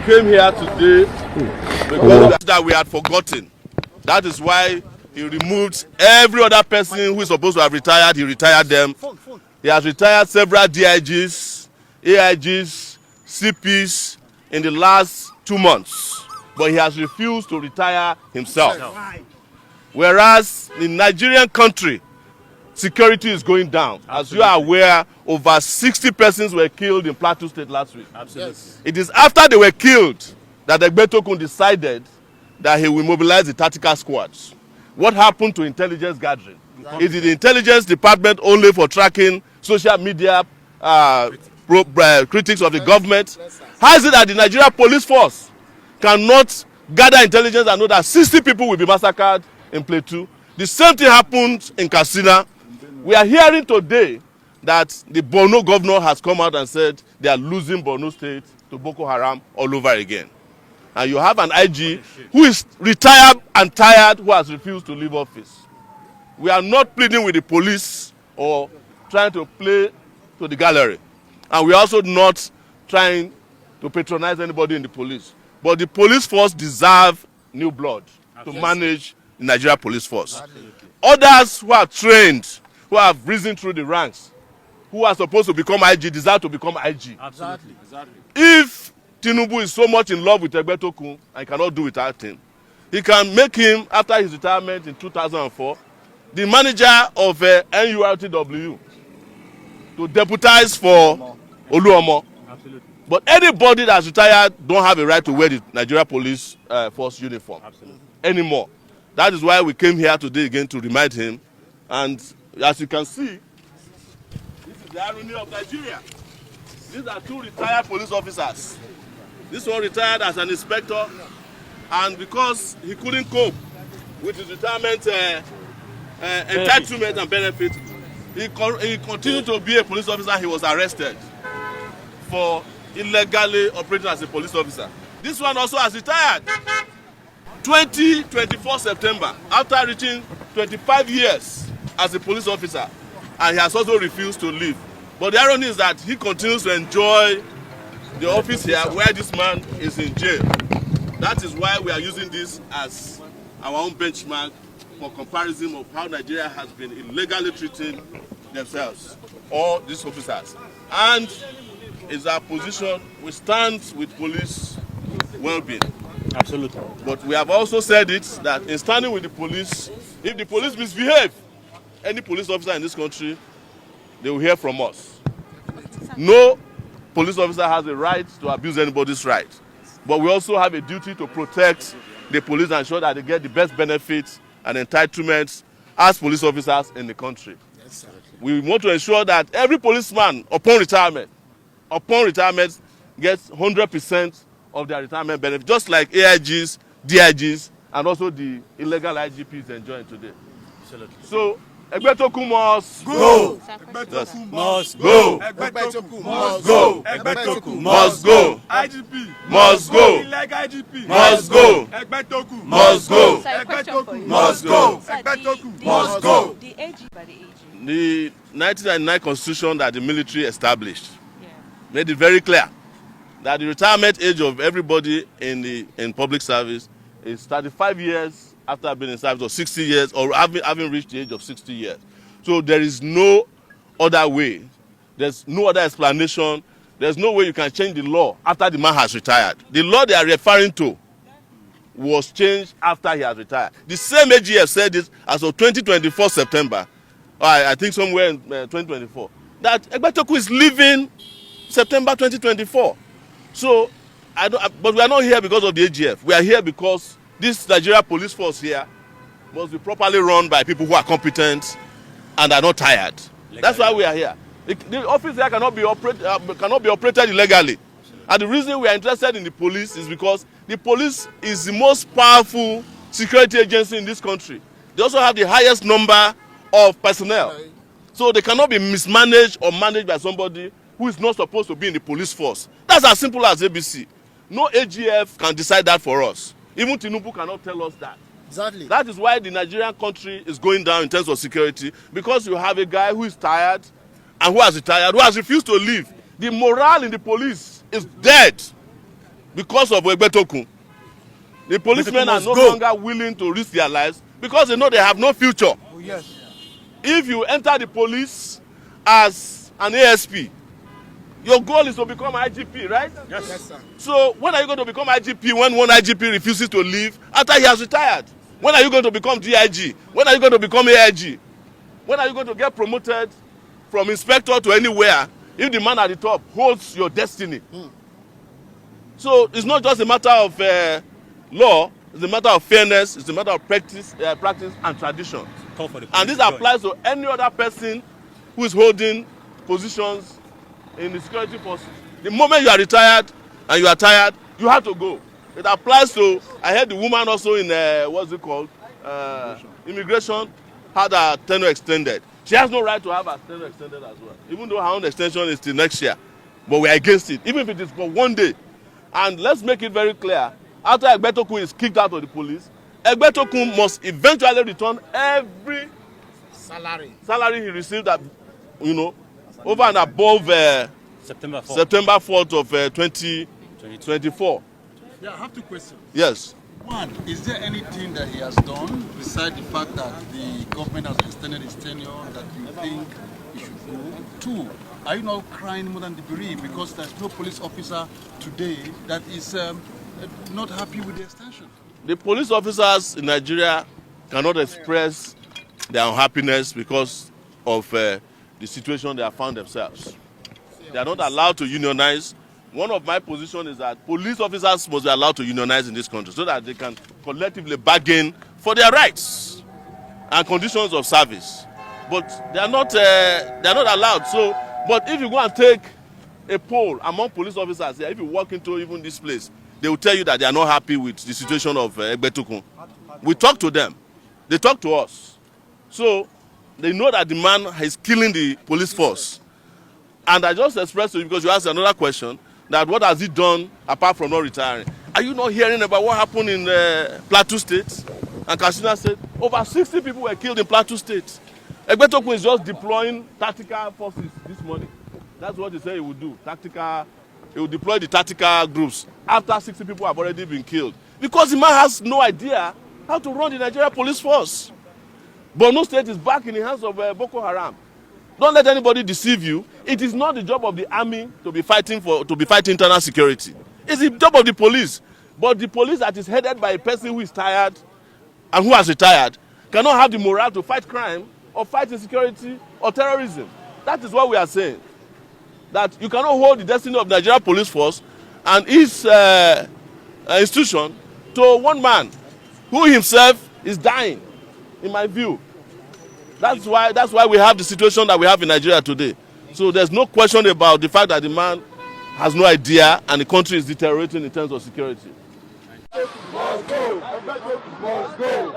came here today because that we had forgotten. That is why he removed every other person who is supposed to have retired. He retired them. He has retired several DIGs, AIGs, CPs in the last 2 months. But he has refused to retire himself. Whereas in Nigerian country, security is going down. Absolutely. As you are aware, over 60 persons were killed in Plateau State last week. Absolutely. Yes. It is after they were killed that Egbetokun decided that he will mobilize the tactical squads. What happened to intelligence gathering? Exactly. Is it the intelligence department only for tracking social media critics of the government? How is it that the Nigerian Police Force cannot gather intelligence and know that 60 people will be massacred in Plateau? The same thing happened in Katsina. We are hearing today that the Borno governor has come out and said they are losing Borno State to Boko Haram all over again. And you have an IG who is retired and tired, who has refused to leave office. We are not pleading with the police or trying to play to the gallery. And we are also not trying to patronize anybody in the police. But the police force deserve new blood to manage the Nigerian Police Force. Others who are trained, who have risen through the ranks, who are supposed to become IG, deserve to become IG. Absolutely. If Tinubu is so much in love with Egbetokun and cannot do without him, he can make him, after his retirement in 2004, the manager of NURTW to deputize for Oluomo. Absolutely. But anybody that's retired don't have a right to wear the Nigeria Police Force uniform anymore. That is why we came here today again to remind him. And as you can see, this is the irony of Nigeria. These are two retired police officers. This one retired as an inspector, and because he couldn't cope with his retirement entitlement and benefit, he continued to be a police officer. He was arrested for illegally operating as a police officer. This one also has retired. 2024 September, after reaching 25 years as a police officer, and he has also refused to leave. But the irony is that he continues to enjoy the office here where this man is in jail. That is why we are using this as our own benchmark for comparison of how Nigeria has been illegally treating themselves, all these officers. And it's our position, we stand with police well-being. Absolutely. But we have also said it, that in standing with the police, if the police misbehave, any police officer in this country, they will hear from us. No police officer has a right to abuse anybody's right. But we also have a duty to protect the police and ensure that they get the best benefits and entitlements as police officers in the country. Yes, sir. We want to ensure that every policeman, upon retirement, gets 100% of their retirement benefits, just like AIGs, DIGs, and also the illegal IGPs enjoying today. Absolutely. So, Egbetokun must go. Egbetokun must go. Egbetokun must go. Egbetokun must go. IGP must go. Illegal IGP must go. Egbetokun must go. Egbetokun must go. Egbetokun must go. The AG by the AG. The 1999 Constitution that the military established made it very clear that the retirement age of everybody in public service is 35 years after being in service, or 60 years, or having reached the age of 60 years. So there is no other way. There's no other explanation. There's no way you can change the law after the man has retired. The law they are referring to was changed after he has retired. The same AGF said this as of 2024 September, I think somewhere in 2024, that Egbetokun is leaving September 2024. So, but we are not here because of the AGF. We are here because this Nigerian Police Force here must be properly run by people who are competent and are not tired. Legally. That's why we are here. The office here cannot be operated illegally. And the reason we are interested in the police is because the police is the most powerful security agency in this country. They also have the highest number of personnel. So they cannot be mismanaged or managed by somebody who is not supposed to be in the police force. That's as simple as ABC. No AGF can decide that for us. Even Tinubu cannot tell us that. Exactly. That is why the Nigerian country is going down in terms of security, because you have a guy who is tired and who has retired, who has refused to leave. The morale in the police is dead. because of Egbetokun. The policemen are no longer willing to risk their lives because they know they have no future. Oh, yes. If you enter the police as an ASP, your goal is to become IGP, right? Yes, yes, sir. So when are you going to become IGP when one IGP refuses to leave after he has retired? When are you going to become DIG? When are you going to become AIG? When are you going to get promoted from inspector to anywhere if the man at the top holds your destiny? So it's not just a matter of law, it's a matter of fairness, it's a matter of practice and tradition. And this applies to any other person who is holding positions in the security forces. The moment you are retired and you are tired, you have to go. It applies to, I heard the woman also in, what's it called? Immigration had her tenure extended. She has no right to have her tenure extended as well, even though her own extension is till next year. But we are against it, even if it is for one day. And let's make it very clear, after Egbetokun is kicked out of the police, Egbetokun must eventually return every salary he received at, over and above September 4th of 2024. Yeah, I have two questions. Yes. One, is there anything that he has done besides the fact that the government has extended his tenure that you think he should go? Two, are you not crying more than the bereaved because there's no police officer today that is not happy with the extension? The police officers in Nigeria cannot express their unhappiness because of the situation they have found themselves. They are not allowed to unionize. One of my positions is that police officers must be allowed to unionize in this country so that they can collectively bargain for their rights and conditions of service. But they are not allowed. So, but if you go and take a poll among police officers, if you walk into even this place, they will tell you that they are not happy with the situation of Egbetokun. We talk to them. They talk to us. So they know that the man is killing the police force. And I just expressed to you, because you asked another question, that what has he done apart from not retiring? Are you not hearing about what happened in Plateau State and Katsina State? Over 60 people were killed in Plateau State. Egbetokun is just deploying tactical forces this morning. That's what he said he would do. He will deploy the tactical groups after 60 people have already been killed. Because the man has no idea how to run the Nigerian Police Force. Borno State is back in the hands of Boko Haram. Don't let anybody deceive you. It is not the job of the army to be fighting internal security. It's the job of the police. But the police that is headed by a person who is tired and who has retired cannot have the morale to fight crime or fight insecurity or terrorism. That is what we are saying. That you cannot hold the destiny of the Nigerian Police Force and its institution to one man who himself is dying, in my view. That's why we have the situation that we have in Nigeria today. So there's no question about the fact that the man has no idea and the country is deteriorating in terms of security. Must go. Must go.